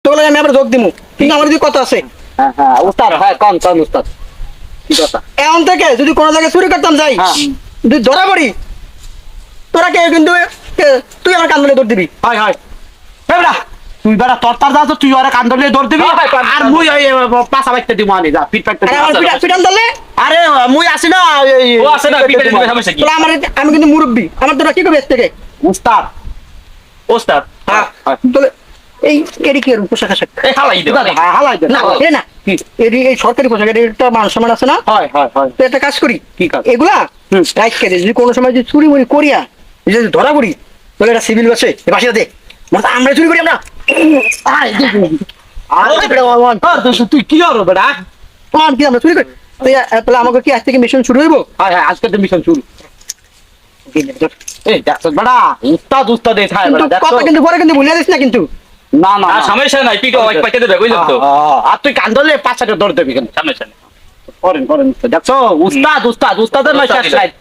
তোগুলো আমি আবার যোগ দিমু, কিন্তু আমার যদি কথা আছে। হ্যাঁ হ্যাঁ উস্তাদ, হ্যাঁ কোন উস্তাদ কি কথা? এখন থেকে যদি কোনো জায়গায় চুরি করতাম যাই, হ্যাঁ। যদি ধরা পড়ি, তোরা কেউ কিন্তু তুই আমার কান ধরে দৌড় দিবি। হয় হয় বেটা, তুই বেটা তরতার যা, তুই ওরা কান ধরলে দৌড় দিবি, আর মুই ওই পাছা বাইতে দিব আনি যা পিট পাইতে। আর আমার পিটান ধরলে আরে মুই আসি না, ও আছে না পিঠে দিবে সমস্যা কি? তোরা আমার, আমি কিন্তু মুরব্বী, আমার তোরা কি করবি এর থেকে? উস্তাদ। ওস্তাদ হ্যাঁ, তাহলে এই এরই কি এরকম পোশাক আশাক? এই হালাই দে হ্যাঁ হালাই দে। না এটা না, কি? এই সরকারি পোশাক, এর একটা মান সম্মান আছে না? হয় হয় হয়। তো একটা কাজ করি, কি কাজ? এগুলা রাইট করে যদি কোনো সময় যদি চুরি মুড়ি করিয়া যদি ধরা পড়ি, তাহলে এটা সিভিল বাসে বাসিটা দে, আমরা চুরি করি আমরা। আয়, দে, দে, দে। আরে বেটা ওয়ান, তুই কি হলো বেটা? তোমার কি আমরা চুরি করি? তো তাহলে আমাকে কি আজ থেকে মিশন শুরু হইব? হ্যাঁ হ্যাঁ আজকে তো মিশন শুরু। এই দেখছ বেটা, উস্তাদ উস্তাদ এই ছায় কিন্তু বেটা, দেখছ? কথা কিন্তু পরে কিন্তু ভুলে যাস না কিন্তু। না না আর সমস্যা নাই পিঠে ওই পাইতে দেবে বুঝলেন তো? আর তুই কান ধরলে পাঁচটা দৌড় দেবি কেন? সমস্যা নেই। করেন করেন দেখছো, উস্তাদ উস্তাদ উস্তাদের নয় শেষ লাইন।